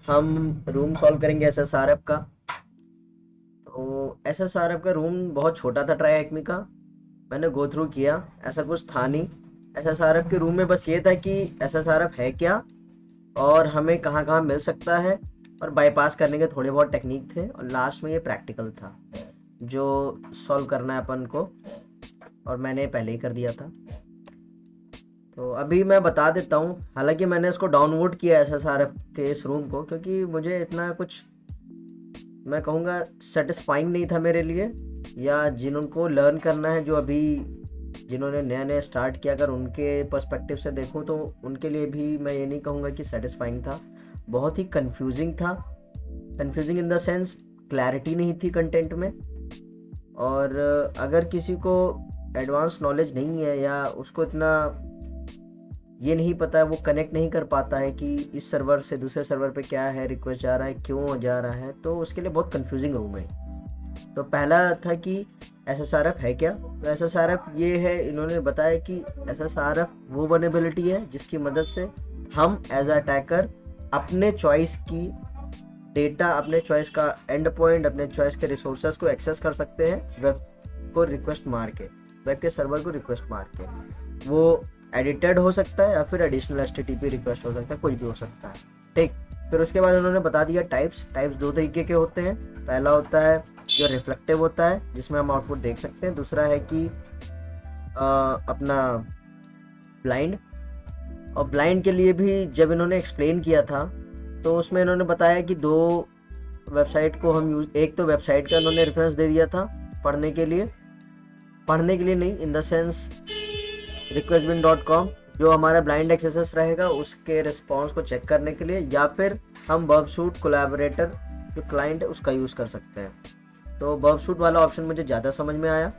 हम room solve करेंगे एसएसआरएफ का। तो एसएसआरएफ का रूम बहुत छोटा था ट्राई एकेडमी का। मैंने गो थ्रू किया, ऐसा कुछ था नहीं। एसएसआरएफ के रूम में बस ये था कि एसएसआरएफ है क्या और हमें कहाँ कहाँ मिल सकता है, और बाईपास करने के थोड़े बहुत टेक्निक थे, और लास्ट में ये प्रैक्टिकल था जो सॉल्व करना है अपन को, और मैंने पहले ही कर दिया था। तो अभी मैं बता देता हूँ, हालांकि मैंने इसको डाउनलोड किया एसएसआरएफ के इस रूम को, क्योंकि मुझे इतना कुछ मैं कहूँगा सेटिस्फाइंग नहीं था मेरे लिए, या जिनको लर्न करना है, जो अभी जिन्होंने नया नया स्टार्ट किया, अगर उनके पर्सपेक्टिव से देखूँ तो उनके लिए भी मैं ये नहीं कहूँगा कि सेटिस्फाइंग था। बहुत ही कंफ्यूजिंग था। Confusing in the sense clarity नहीं थी कंटेंट में, और अगर किसी को एडवांस नॉलेज नहीं है या उसको इतना ये नहीं पता है, वो कनेक्ट नहीं कर पाता है कि इस सर्वर से दूसरे सर्वर पे क्या है, रिक्वेस्ट जा रहा है, क्यों जा रहा है, तो उसके लिए बहुत कंफ्यूजिंग रूम है। तो पहला था कि एसएसआरएफ है क्या। तो एसएसआरएफ ये है, इन्होंने बताया कि एसएसआरएफ वो वल्नरेबिलिटी है जिसकी मदद से हम एज अटैकर अपने चॉइस की डेटा, अपने चॉइस का एंड पॉइंट, अपने चॉइस के रिसोर्सेज को एक्सेस कर सकते हैं वेब को रिक्वेस्ट मार के, वेब के सर्वर को रिक्वेस्ट मार के। वो एडिटेड हो सकता है या फिर एडिशनल एचटीटीपी रिक्वेस्ट हो सकता है, कुछ भी हो सकता है। ठीक। फिर उसके बाद उन्होंने बता दिया टाइप्स दो तरीके के होते हैं। पहला होता है जो रिफ्लेक्टिव होता है, जिसमें हम आउटपुट देख सकते हैं। दूसरा है कि अपना ब्लाइंड। और ब्लाइंड के लिए भी जब इन्होंने एक्सप्लेन किया था तो उसमें इन्होंने बताया कि दो वेबसाइट को हम यूज, एक तो वेबसाइट का इन्होंने रेफरेंस दे दिया था पढ़ने के लिए, नहीं इन द सेंस requestbin.com, जो हमारा ब्लाइंड एक्सेस रहेगा उसके रिस्पॉन्स को चेक करने के लिए, या फिर हम बर्बसूट कोलैबोरेटर जो क्लाइंट है उसका यूज़ कर सकते हैं। तो बर्बसूट वाला ऑप्शन मुझे ज़्यादा समझ में आया।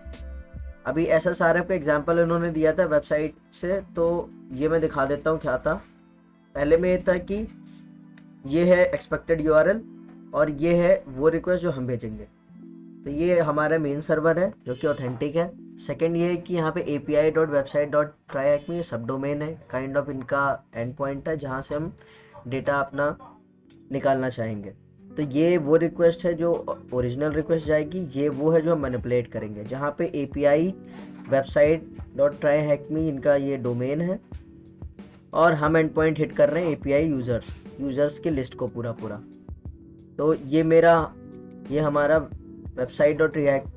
अभी एसएसआरएफ का एग्जांपल इन्होंने दिया था वेबसाइट से, तो ये मैं दिखा देता हूँ क्या था। पहले में ये था कि ये है एक्सपेक्टेड यूआरएल और ये है वो रिक्वेस्ट जो हम भेजेंगे। तो ये हमारा मेन सर्वर है जो कि ऑथेंटिक है। सेकंड ये है कि यहाँ पे api.website.tryacme ये सब डोमेन है, काइंड ऑफ इनका एंड पॉइंट है जहाँ से हम डेटा अपना निकालना चाहेंगे। तो ये वो रिक्वेस्ट है जो ओरिजिनल रिक्वेस्ट जाएगी, ये वो है जो हम मैनिपुलेट करेंगे। जहाँ पे api.website.tryhackme इनका ये डोमेन है, और हम एंड पॉइंट हिट कर रहे हैं एपीआई यूज़र्स की लिस्ट को पूरा पूरा। तो ये हमारा वेबसाइट और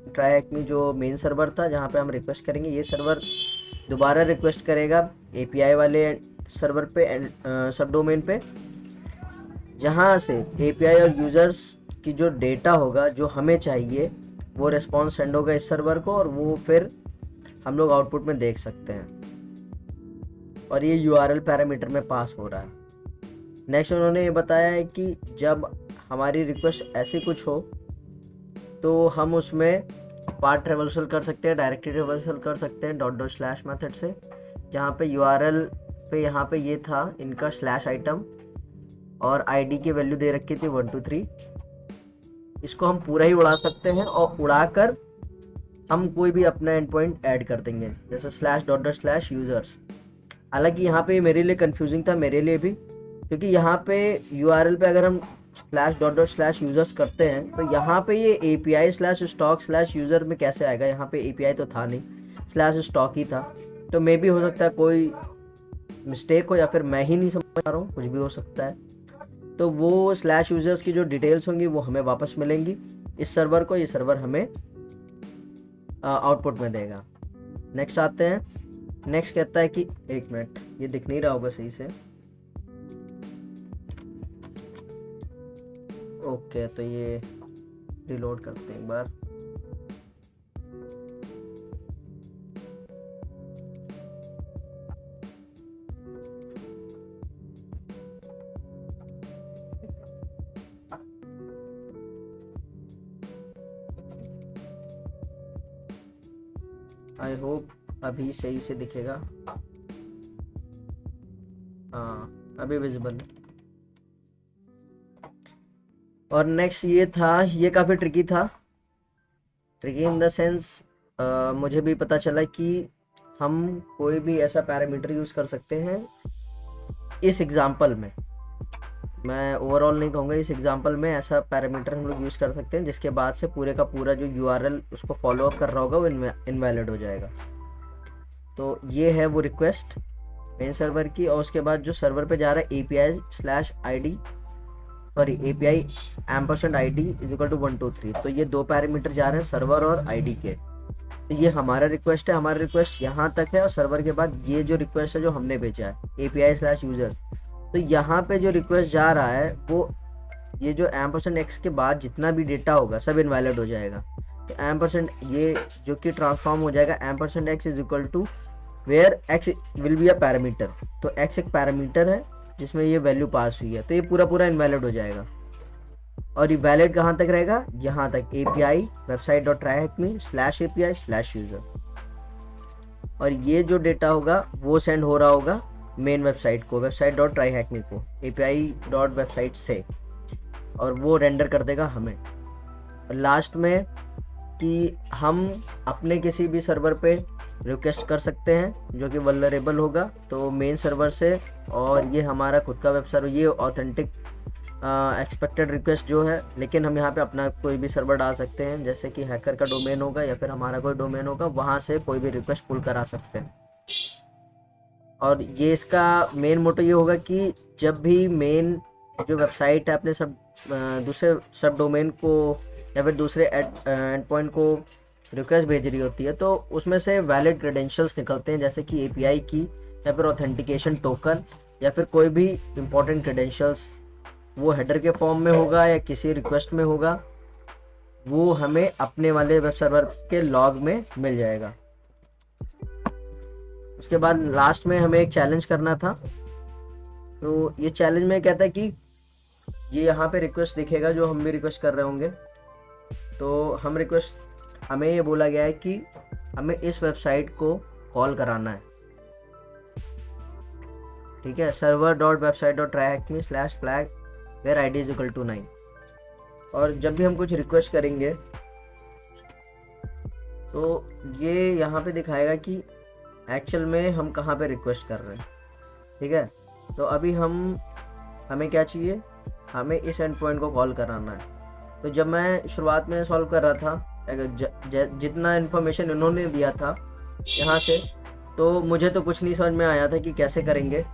ट्राई जो मेन सर्वर था जहाँ पे हम रिक्वेस्ट करेंगे, ये सर्वर दोबारा रिक्वेस्ट करेगा एपीआई वाले सर्वर पे सब डोमेन पे, जहाँ से एपीआई और यूज़र्स की जो डेटा होगा जो हमें चाहिए वो रिस्पॉन्स सेंड होगा इस सर्वर को, और वो फिर हम लोग आउटपुट में देख सकते हैं, और ये यूआरएल पैरामीटर में पास हो रहा है। नेक्स्ट उन्होंने ये बताया है कि जब हमारी रिक्वेस्ट ऐसे कुछ हो तो हम उसमें पार्ट ट्रेवर्सल कर सकते हैं, डायरेक्टरी ट्रेवर्सल कर सकते हैं डॉट मेथड से, जहाँ पे यूआरएल पे यहाँ पे ये था इनका स्लैश आइटम, और आईडी की वैल्यू दे रखी थी 1 2 3। इसको हम पूरा ही उड़ा सकते हैं, और उड़ाकर हम कोई भी अपना एंड पॉइंट ऐड कर देंगे, जैसे स्लैश यूज़र्स। हालांकि यहाँ पे मेरे लिए कंफ्यूजिंग था, मेरे लिए भी, क्योंकि यहाँ पे यूआरएल पे अगर हम स्लैश यूज़र्स करते हैं तो यहाँ पे ये एपीआई /stock /यूज़र में कैसे आएगा। यहाँ पे एपीआई तो था नहीं, /stock ही था। तो मे भी हो सकता है कोई मिस्टेक हो, या फिर मैं ही नहीं समझ पा रहा हूँ, कुछ भी हो सकता है। तो वो /यूज़र्स की जो डिटेल्स होंगी वो हमें वापस मिलेंगी इस सर्वर को, ये सर्वर हमें आउटपुट में देगा। नेक्स्ट आते हैं। नेक्स्ट कहता है कि एक मिनट, ये दिख नहीं रहा होगा सही से। ओके, तो ये रिलोड करते हैं एक बार। आई होप अभी सही से दिखेगा। हाँ, अभी विजिबल है। और नेक्स्ट ये था, ये काफ़ी ट्रिकी था। ट्रिकी इन द सेंस मुझे भी पता चला कि हम कोई भी ऐसा पैरामीटर यूज़ कर सकते हैं इस एग्जांपल में। मैं ओवरऑल नहीं कहूँगा, इस एग्जांपल में ऐसा पैरामीटर हम लोग यूज़ कर सकते हैं जिसके बाद से पूरे का पूरा जो यूआरएल उसको फॉलो अप कर रहा होगा वो इनवैलिड हो जाएगा। तो ये है वो रिक्वेस्ट मेन सर्वर की, और उसके बाद जो सर्वर पे जा रहा है API/ID, सॉरी API $ID = 1 2 3, तो ये दो पैरामीटर जा रहे हैं सर्वर और आईडी के। तो ये हमारा रिक्वेस्ट है, हमारा रिक्वेस्ट यहाँ तक है, और सर्वर के बाद ये जो रिक्वेस्ट है जो हमने भेजा है API/users, तो यहाँ पे जो रिक्वेस्ट जा रहा है वो ये जो $x के बाद जितना भी डेटा होगा सब इनवैलिड हो जाएगा। तो $, ये जो कि ट्रांसफॉर्म हो जाएगा $x = where x will be a parameter. तो x एक पैरामीटर है जिसमें ये वैल्यू पास हुई है, तो ये पूरा पूरा इनवैलिड हो जाएगा। और ये वैलिड कहाँ तक रहेगा, यहाँ तक API website.tryhackme/API/user, और ये जो डेटा होगा वो सेंड हो रहा होगा मेन वेबसाइट को, website.tryhackme को API.website से, और वो रेंडर कर देगा हमें। और लास्ट में कि हम अपने किसी भी सर्वर पे रिक्वेस्ट कर सकते हैं जो कि वल्नरेबल होगा, तो मेन सर्वर से, और ये हमारा खुद का वेब सर्वर, ये ऑथेंटिक एक्सपेक्टेड रिक्वेस्ट जो है, लेकिन हम यहाँ पे अपना कोई भी सर्वर डाल सकते हैं, जैसे कि हैकर का डोमेन होगा या फिर हमारा कोई डोमेन होगा, वहाँ से कोई भी रिक्वेस्ट पुल करा सकते हैं। और ये इसका मेन मोटो ये होगा कि जब भी मेन जो वेबसाइट है अपने सब दूसरे सब डोमेन को या फिर दूसरे एंड पॉइंट को रिक्वेस्ट भेज रही होती है, तो उसमें से वैलिड क्रेडेंशियल्स निकलते हैं, जैसे कि API की या फिर ऑथेंटिकेशन टोकन या फिर कोई भी इंपॉर्टेंट क्रेडेंशियल्स, वो हेडर के फॉर्म में होगा या किसी रिक्वेस्ट में होगा, वो हमें अपने वाले वेब सर्वर के लॉग में मिल जाएगा। उसके बाद लास्ट में हमें एक चैलेंज करना था। तो ये चैलेंज में कहता है कि ये यहाँ पे रिक्वेस्ट दिखेगा जो हम भी रिक्वेस्ट कर रहे होंगे, तो हमें ये बोला गया है कि हमें इस वेबसाइट को कॉल कराना है, ठीक है, server.website.tryhackme/flag where ID = 9। और जब भी हम कुछ रिक्वेस्ट करेंगे तो ये यहाँ पे दिखाएगा कि एक्चुअल में हम कहाँ पे रिक्वेस्ट कर रहे हैं, ठीक है। तो अभी हमें क्या चाहिए, हमें इस एंड पॉइंट को कॉल कराना है। तो जब मैं शुरुआत में सॉल्व कर रहा था, जितना इन्फॉर्मेशन इन्होंने दिया था यहाँ से, तो मुझे तो कुछ नहीं समझ में आया था कि कैसे करेंगे,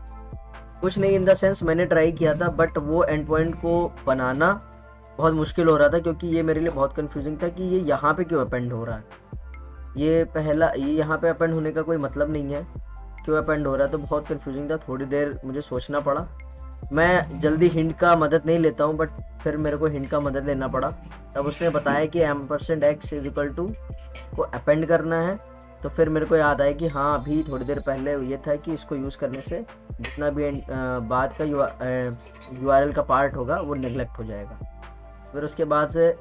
कुछ नहीं इन द सेंस मैंने ट्राई किया था, बट वो एंड पॉइंट को बनाना बहुत मुश्किल हो रहा था, क्योंकि ये मेरे लिए बहुत कंफ्यूजिंग था कि ये यहाँ पे क्यों अपेंड हो रहा है, ये यहाँ पे अपेंड होने का कोई मतलब नहीं है, क्यों अपेंड हो रहा है, तो बहुत कंफ्यूजिंग था। थोड़ी देर मुझे सोचना पड़ा, मैं जल्दी हिंट का मदद नहीं लेता हूँ, बट फिर मेरे को हिंट का मदद लेना पड़ा। तब उसने बताया कि $x = को अपेंड करना है, तो फिर मेरे को याद आया कि हाँ, अभी थोड़ी देर पहले ये था कि इसको यूज़ करने से जितना भी बाद का URL का पार्ट होगा वो नेगलेक्ट हो जाएगा। फिर उसके बाद से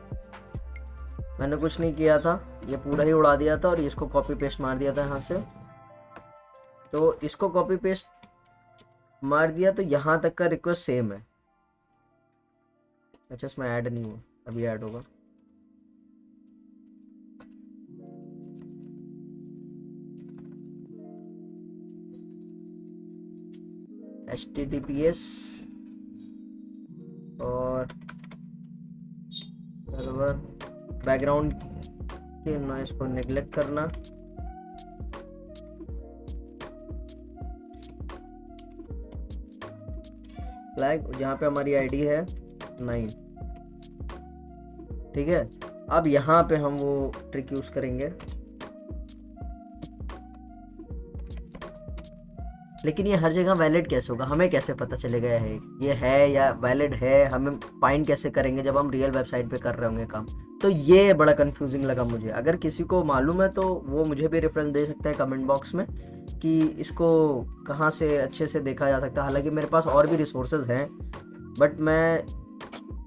मैंने कुछ नहीं किया था, ये पूरा ही उड़ा दिया था और इसको कॉपी पेस्ट मार दिया था यहाँ से। तो इसको कॉपी पेस्ट मार दिया तो यहाँ तक का रिक्वेस्ट सेम है। अच्छा, इसमें ऐड नहीं हुआ, अभी ऐड होगा। HTTPS और सर्वर बैकग्राउंड के नॉइस को नेग्लेक्ट करना, फ्लैग जहाँ पे हमारी आईडी है 9, ठीक है। अब यहाँ पे हम वो ट्रिक यूज करेंगे, लेकिन ये हर जगह वैलिड कैसे होगा, हमें कैसे पता चलेगा ये है या वैलिड है, हमें फाइंड कैसे करेंगे जब हम रियल वेबसाइट पे कर रहे होंगे काम। तो ये बड़ा कंफ्यूजिंग लगा मुझे। अगर किसी को मालूम है तो वो मुझे भी रेफरेंस दे सकता है कमेंट बॉक्स में कि इसको कहाँ से अच्छे से देखा जा सकता है। हालांकि मेरे पास और भी रिसोर्सेज हैं, बट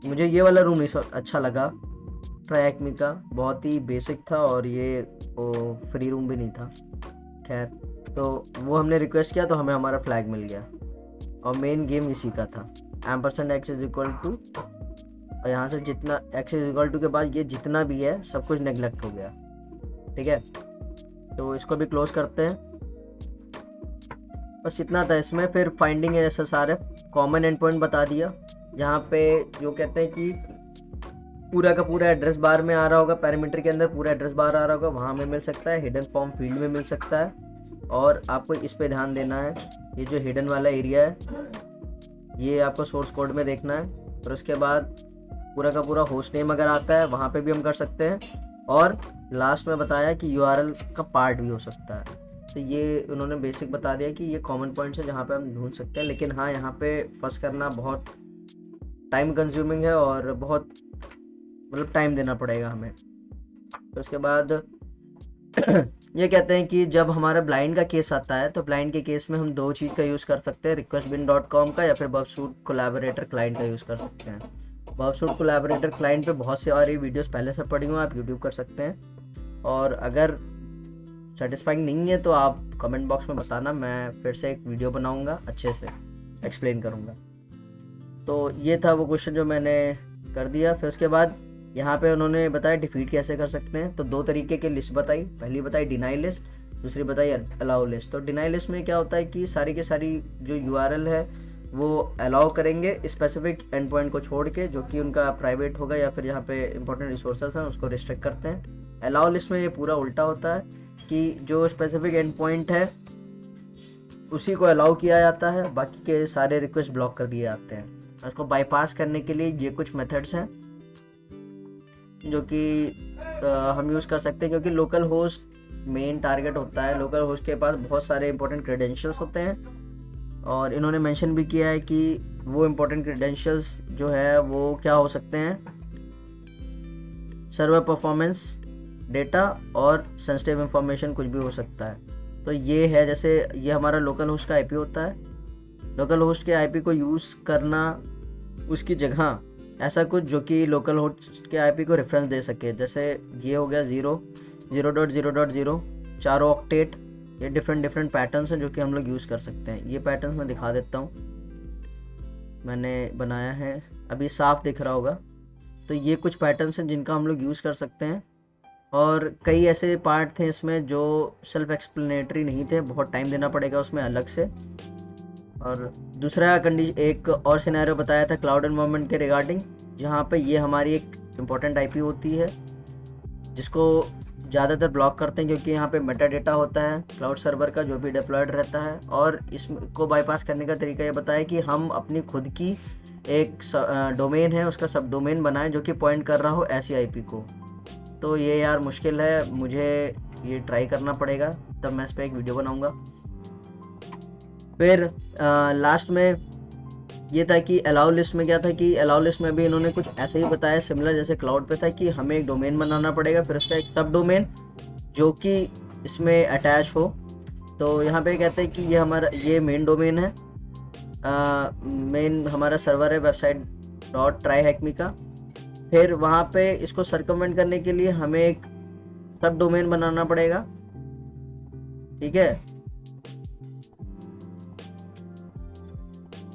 मुझे ये वाला रूम अच्छा लगा ट्रायहैकमे का, बहुत ही बेसिक था और ये फ्री रूम भी नहीं था। खैर, तो वो हमने रिक्वेस्ट किया तो हमें हमारा फ्लैग मिल गया, और मेन गेम इसी का था। $x = और यहाँ से जितना x = के बाद ये जितना भी है सब कुछ नेग्लेक्ट हो गया, ठीक है। तो इसको भी क्लोज करते हैं, बस इतना था इसमें। फिर finding SSRF common and point बता दिया, यहाँ पे जो कहते हैं कि पूरा का पूरा एड्रेस बार में आ रहा होगा, पैरामीटर के अंदर पूरा एड्रेस बार आ रहा होगा, वहाँ में मिल सकता है, हिडन फॉर्म फील्ड में मिल सकता है। और आपको इस पे ध्यान देना है, ये जो हिडन वाला एरिया है ये आपको सोर्स कोड में देखना है। और उसके बाद पूरा का पूरा होस्ट नेम अगर आता है वहाँ पे भी हम कर सकते हैं। और लास्ट में बताया कि यूआरएल का पार्ट भी हो सकता है। तो ये उन्होंने बेसिक बता दिया कि ये कॉमन पॉइंट्स है जहाँ पे हम ढूंढ सकते हैं। लेकिन हाँ, यहाँ पे फर्स्ट करना बहुत टाइम कंज्यूमिंग है और बहुत मतलब टाइम देना पड़ेगा हमें। तो उसके बाद ये कहते हैं कि जब हमारा ब्लाइंड का केस आता है तो ब्लाइंड के केस में हम दो चीज़ का यूज़ कर सकते हैं, requestbin.com का या फिर बबसूट कोलैबोरेटर क्लाइंट का यूज़ कर सकते हैं। बबसूट कोलैबोरेटर क्लाइंट पे बहुत से और ये वीडियोस पहले से पड़ी हुई, आप यूट्यूब कर सकते हैं। और अगर सेटिस्फाइंग नहीं है तो आप कमेंट बॉक्स में बताना, मैं फिर से एक वीडियो बनाऊंगा, अच्छे से एक्सप्लेन करूंगा। तो ये था वो क्वेश्चन जो मैंने कर दिया। फिर उसके बाद यहाँ पे उन्होंने बताया डिफीट कैसे कर सकते हैं। तो दो तरीके की लिस्ट बताई, पहली बताई डिनाई लिस्ट, दूसरी बताई अलाउ लिस्ट। तो डिनाई लिस्ट में क्या होता है कि सारी की सारी जो यूआरएल है वो अलाउ करेंगे स्पेसिफिक एंड पॉइंट को छोड़ के, जो कि उनका प्राइवेट होगा या फिर यहाँ पे इंपॉर्टेंट रिसोर्सेस हैं उसको रिस्ट्रिक्ट करते हैं। अलाउ लिस्ट में ये पूरा उल्टा होता है कि जो स्पेसिफिक एंड पॉइंट है उसी को अलाउ किया जाता है, बाकी के सारे रिक्वेस्ट ब्लॉक कर दिए जाते हैं। उसको बाईपास करने के लिए ये कुछ मेथड्स हैं जो कि हम यूज़ कर सकते हैं, क्योंकि लोकल होस्ट मेन टारगेट होता है। लोकल होस्ट के पास बहुत सारे इंपॉर्टेंट क्रेडेंशियल्स होते हैं और इन्होंने मेंशन भी किया है कि वो इंपॉर्टेंट क्रेडेंशियल्स जो है वो क्या हो सकते हैं, सर्वर परफॉर्मेंस, डेटा और सेंसिटिव इंफॉर्मेशन कुछ भी हो सकता है। तो ये है, जैसे ये हमारा लोकल होस्ट का आईपी होता है, लोकल होस्ट के आईपी को यूज़ करना, उसकी जगह ऐसा कुछ जो कि लोकल होस्ट के आईपी को रेफरेंस दे सके। जैसे ये हो गया 0.0.0, चारों ऑक्टेट, ये डिफरेंट पैटर्न्स हैं जो कि हम लोग यूज़ कर सकते हैं। ये पैटर्न्स मैं दिखा देता हूँ, मैंने बनाया है, अभी साफ दिख रहा होगा। तो ये कुछ पैटर्न्स हैं जिनका हम लोग यूज़ कर सकते हैं। और कई ऐसे पार्ट थे इसमें जो सेल्फ एक्सप्लेनेटरी नहीं थे, बहुत टाइम देना पड़ेगा उसमें अलग से। और दूसरा एक और सिनेरियो बताया था क्लाउड एनवायरनमेंट के रिगार्डिंग, जहाँ पे ये हमारी एक इम्पॉर्टेंट आईपी होती है जिसको ज़्यादातर ब्लॉक करते हैं, क्योंकि यहाँ पे मेटा डेटा होता है क्लाउड सर्वर का जो भी डिप्लॉयड रहता है। और इसको बाईपास करने का तरीका ये बताया कि हम अपनी खुद की एक डोमेन है उसका सब डोमेन बनाएं जो कि पॉइंट कर रहा हो ऐसी आईपी को। तो ये यार मुश्किल है, मुझे ये ट्राई करना पड़ेगा, तब मैं इस पर एक वीडियो बनाऊँगा। फिर लास्ट में ये था कि अलाउ लिस्ट में क्या था कि अलाउ लिस्ट में भी इन्होंने कुछ ऐसे ही बताया सिमिलर जैसे क्लाउड पे था कि हमें एक डोमेन बनाना पड़ेगा, फिर उसका एक सब डोमेन जो कि इसमें अटैच हो। तो यहाँ पे कहते हैं कि ये हमारा ये मेन डोमेन है, मेन हमारा सर्वर है website.tryhackme का। फिर वहाँ पे इसको सर्कमवेंट करने के लिए हमें एक सब डोमेन बनाना पड़ेगा, ठीक है,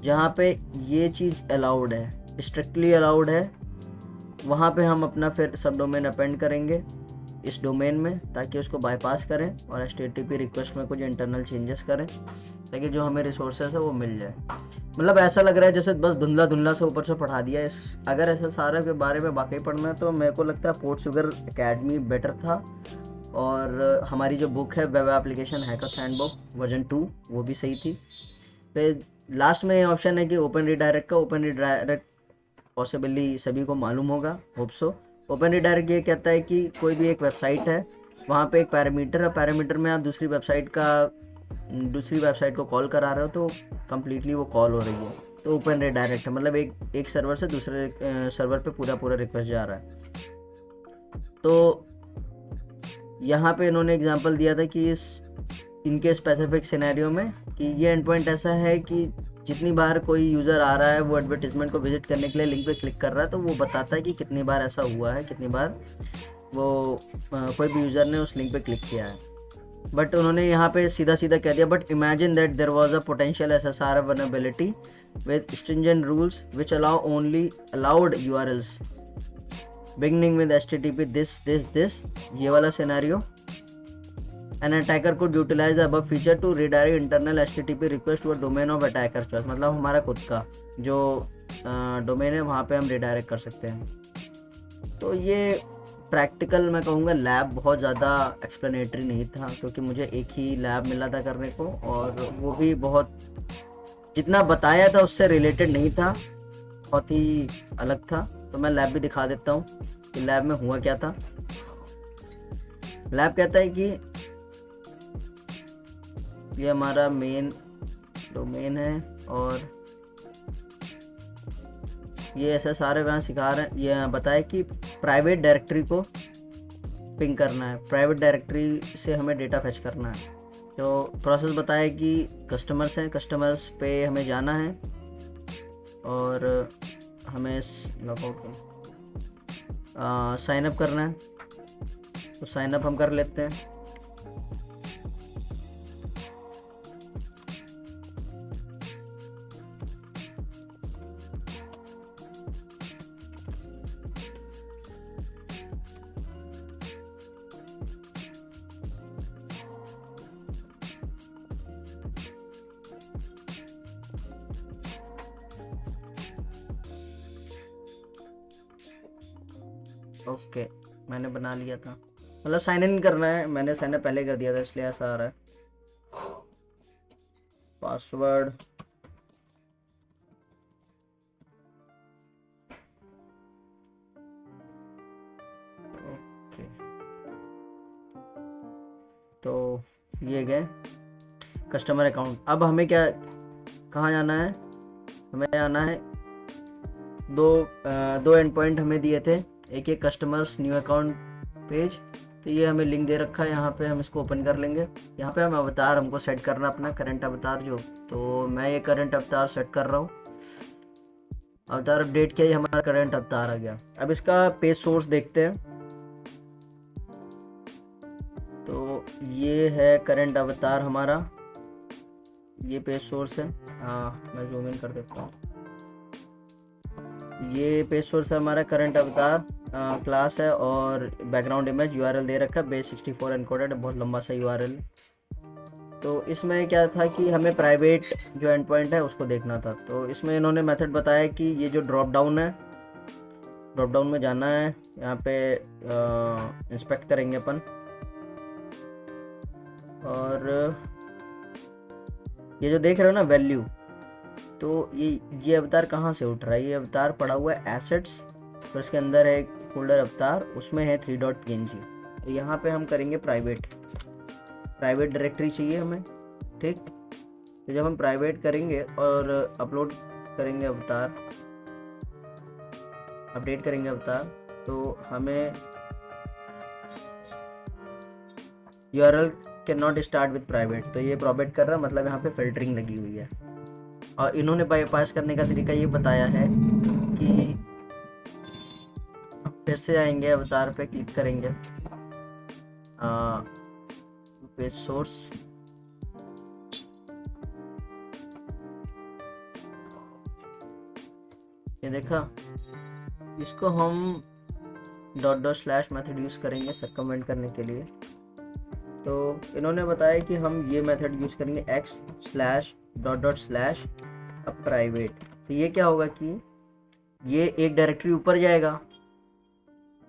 जहाँ पे ये चीज़ अलाउड है, स्ट्रिक्टली अलाउड है। वहाँ पे हम अपना फिर सब डोमेन अपेंड करेंगे इस डोमेन में, ताकि उसको बाईपास करें और HTTP रिक्वेस्ट में कुछ इंटरनल चेंजेस करें ताकि जो हमें रिसोर्सेस है वो मिल जाए। मतलब ऐसा लग रहा है जैसे बस धुंधला से ऊपर से पढ़ा दिया। अगर ऐसा सारा के बारे में वाकई पढ़ना है तो मेरे को लगता है पोर्टसुगर एकेडमी बेटर था। और हमारी जो बुक है वेब एप्लीकेशन हैकर सैंडबुक वर्जन 2 वो भी सही थी। फिर लास्ट में ऑप्शन है कि ओपन रीडायरेक्ट का। ओपन रीडायरेक्ट पॉसिबली सभी को मालूम होगा, होप सो। ओपन रीडायरेक्ट ये कहता है कि कोई भी एक वेबसाइट है, वहाँ पे एक पैरामीटर है, पैरामीटर में आप दूसरी वेबसाइट को कॉल करा रहे हो तो कम्प्लीटली वो कॉल हो रही है, तो ओपन रीडायरेक्ट है। मतलब एक सर्वर से दूसरे सर्वर पे पूरा रिक्वेस्ट जा रहा है। तो यहाँ पे इन्होंने एग्जांपल दिया था कि इनके स्पेसिफिक सिनेरियो में कि ये एंड पॉइंट ऐसा है कि जितनी बार कोई यूज़र आ रहा है वो एडवर्टीजमेंट को विजिट करने के लिए लिंक पे क्लिक कर रहा है, तो वो बताता है कि कितनी बार ऐसा हुआ है, कितनी बार वो कोई भी यूज़र ने उस लिंक पे क्लिक किया है। बट उन्होंने यहाँ पे सीधा कह दिया, but imagine that there was a potential SSR vulnerability with stringent rules which allow only allowed URLs beginning with HTTP this ये वाला scenario. An attacker could utilize the above feature to redirect internal HTTP request to a domain of attacker choice। मतलब हमारा खुद का जो domain है वहाँ पे हम रिडायरेक्ट कर सकते हैं। तो ये प्रैक्टिकल मैं कहूँगा लैब बहुत ज़्यादा एक्सप्लेनेटरी नहीं था, क्योंकि मुझे एक ही लैब मिला था करने को, और वो भी बहुत जितना बताया था उससे रिलेटेड नहीं था, बहुत ही अलग था। तो मैं लैब भी दिखा देता हूँ कि लैब में हुआ क्या था। लैब कहता है कि ये हमारा मेन डोमेन है, और ये ऐसा सारे वहाँ सिखा रहे हैं। ये बताए कि प्राइवेट डायरेक्टरी को पिंग करना है, प्राइवेट डायरेक्टरी से हमें डेटा फैच करना है। तो प्रोसेस बताया कि कस्टमर्स हैं, कस्टमर्स पे हमें जाना है और हमें लॉगआउट साइन अप करना है। तो साइन अप हम कर लेते हैं। ओके, मैंने बना लिया था, मतलब साइन इन करना है। मैंने साइन अप पहले कर दिया था इसलिए ऐसा आ रहा है। पासवर्ड ओके, तो ये गए कस्टमर अकाउंट। अब हमें क्या, कहाँ जाना है? हमें जाना है दो एंड पॉइंट हमें दिए थे, एक कस्टमर्स न्यू अकाउंट पेज। तो ये हमें लिंक दे रखा है, यहाँ पे हम इसको ओपन कर लेंगे। यहाँ पे हम अवतार हमको सेट करना अपना करंट अवतार जो, तो मैं ये करंट अवतार सेट कर रहा हूँ। अवतार अपडेट किया, ये हमारा करंट अवतार आ गया। अब इसका पेज सोर्स देखते हैं। तो ये है करंट अवतार हमारा, ये पेज सोर्स है। मैं जूम इन कर देता हूँ। ये पेज सोर्स है हमारा करंट अवतार, क्लास है, और बैकग्राउंड इमेज यूआरएल दे रखा है base64 एनकोडेड, बहुत लंबा सा यूआरएल। तो इसमें क्या था कि हमें प्राइवेट जो एंड पॉइंट है उसको देखना था। तो इसमें इन्होंने मेथड बताया कि ये जो ड्रॉप डाउन है, ड्रॉप डाउन में जाना है, यहाँ पे इंस्पेक्ट करेंगे अपन, और ये जो देख रहे हो ना वैल्यू, तो ये अवतार कहाँ से उठ रहा है? ये अवतार पड़ा हुआ है एसेट्स, और इसके अंदर है एक फोल्डर अवतार, उसमें है 3.png। तो यहाँ पे हम करेंगे प्राइवेट डायरेक्टरी चाहिए हमें, ठीक। तो जब हम प्राइवेट करेंगे और अपलोड करेंगे अवतार, अपडेट करेंगे अवतार, तो हमें URL can not start with private, तो ये प्रोवाइड कर रहा है, मतलब यहाँ पे फिल्टरिंग लगी हुई है। और इन्होंने बाईपास करने का तरीका ये बताया है कि फिर से आएंगे अवतार पे, क्लिक करेंगे, पेज सोर्स, ये देखा, इसको हम / मेथड यूज करेंगे सर्कमवेंट करने के लिए। तो इन्होंने बताया कि हम ये मेथड यूज करेंगे x// अब प्राइवेट। तो ये क्या होगा कि ये एक डायरेक्टरी ऊपर जाएगा,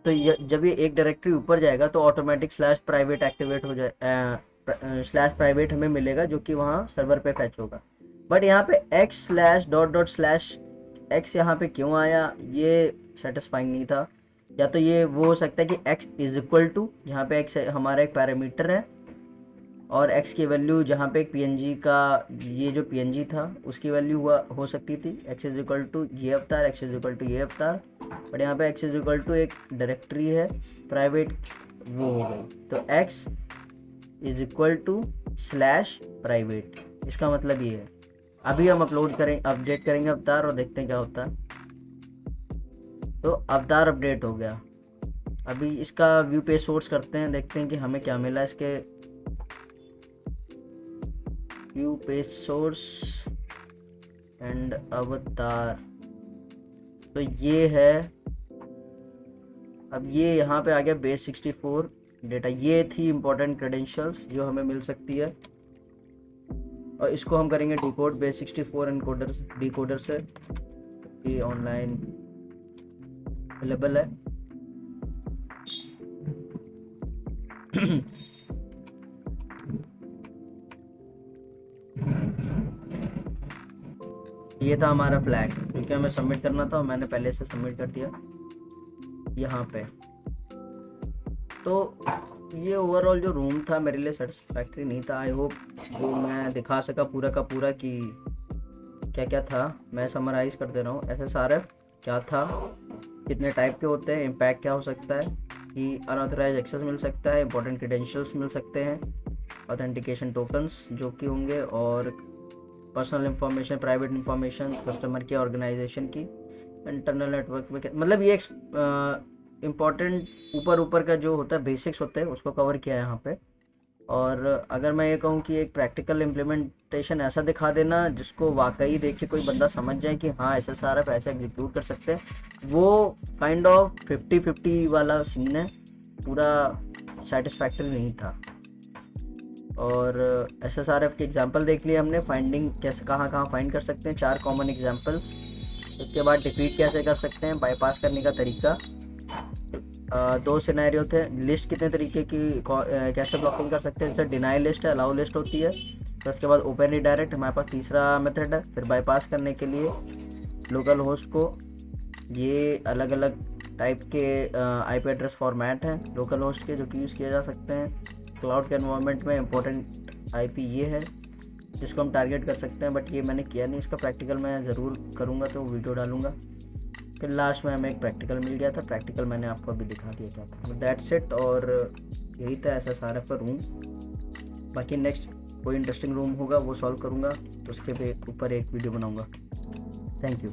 तो जब ये एक डायरेक्टरी ऊपर जाएगा तो ऑटोमेटिक /प्राइवेट एक्टिवेट हो जाए, /प्राइवेट हमें मिलेगा, जो कि वहाँ सर्वर पे फैच होगा। बट यहाँ पे x// यहाँ पे क्यों आया, ये सेटिस्फाइंग नहीं था। या तो ये वो हो सकता है कि x = यहाँ पे x हमारा एक पैरामीटर है, और x की वैल्यू जहाँ पे एक png का, ये जो png था उसकी वैल्यू हो सकती थी, x = ये अवतार, x = ये अवतार। बट यहाँ पे x = एक डायरेक्टरी है प्राइवेट, वो हो गई। तो x = /प्राइवेट, इसका मतलब ये है। अभी हम अपडेट करेंगे अवतार, और देखते हैं क्या होता है। तो अवतार अपडेट हो गया। अभी इसका व्यू पेज सोर्स करते हैं, देखते हैं कि हमें क्या मिला। इसके व्यू पेज सोर्स एंड अवतार, तो ये है। अब ये यहाँ पे आ गया base64 डेटा। ये थी इंपॉर्टेंट क्रेडेंशियल्स जो हमें मिल सकती है, और इसको हम करेंगे डिकोड base64 डिकोडर से। ये ऑनलाइन अवेलेबल है। ये था हमारा फ्लैग, क्योंकि हमें सबमिट करना था और मैंने पहले से सबमिट कर दिया यहाँ पे। तो ये ओवरऑल जो रूम था मेरे लिए सेटिस्फैक्ट्री नहीं था। आई होप वो मैं दिखा सका पूरा का पूरा कि क्या क्या था। मैं समराइज़ कर दे रहा हूँ। SSRF क्या था, कितने टाइप के होते हैं, इम्पैक्ट क्या हो सकता है, कि अनऑथराइज एक्सेस मिल सकता है, इंपॉर्टेंट क्रेडेंशियल्स मिल सकते हैं, ऑथेंटिकेशन टोकन्स जो कि होंगे, और personal information, private information customer की, ऑर्गेनाइजेशन की, इंटरनल नेटवर्क में। मतलब ये इम्पॉर्टेंट ऊपर ऊपर का जो होता है, बेसिक्स होते हैं, उसको कवर किया है यहाँ पे। और अगर मैं ये कहूँ कि एक प्रैक्टिकल इम्प्लीमेंटेशन ऐसा दिखा देना जिसको वाकई देख के कोई बंदा समझ जाए कि हाँ SSRF ऐसे एग्जीक्यूट कर सकते हैं, वो काइंड ऑफ 50-50 वाला सीन है, पूरा सेटिस्फैक्टरी नहीं था। और SSRF के एग्जांपल देख लिए हमने, फाइंडिंग कैसे कहाँ कहाँ फाइंड कर सकते हैं, 4 कॉमन एग्जांपल्स। उसके बाद डिफीट कैसे कर सकते हैं, बाईपास करने का तरीका, 2 सिनेरियो थे, लिस्ट कितने तरीके की कैसे ब्लॉकिंग कर सकते हैं, जैसे डिनाई लिस्ट है, अलाउ लिस्ट होती है। तो उसके बाद ओपन रिडायरेक्ट हमारे पास तीसरा मेथड है। फिर बाईपास करने के लिए लोकल होस्ट को, ये अलग अलग टाइप के IP एड्रेस फॉर्मेट हैं लोकल होस्ट के जो कि यूज़ किए जा सकते हैं। क्लाउड के एनवायरनमेंट में इंपॉर्टेंट IP ये है जिसको हम टारगेट कर सकते हैं, बट ये मैंने किया नहीं, इसका प्रैक्टिकल मैं ज़रूर करूँगा तो वीडियो डालूँगा। फिर लास्ट में हमें एक प्रैक्टिकल मिल गया था, प्रैक्टिकल मैंने आपको अभी दिखा दिया क्या था। That's it. और यही था SSRF का रूम। बाकी नेक्स्ट कोई इंटरेस्टिंग रूम होगा वो सॉल्व करूँगा, तो उसके ऊपर एक वीडियो बनाऊँगा। Thank you.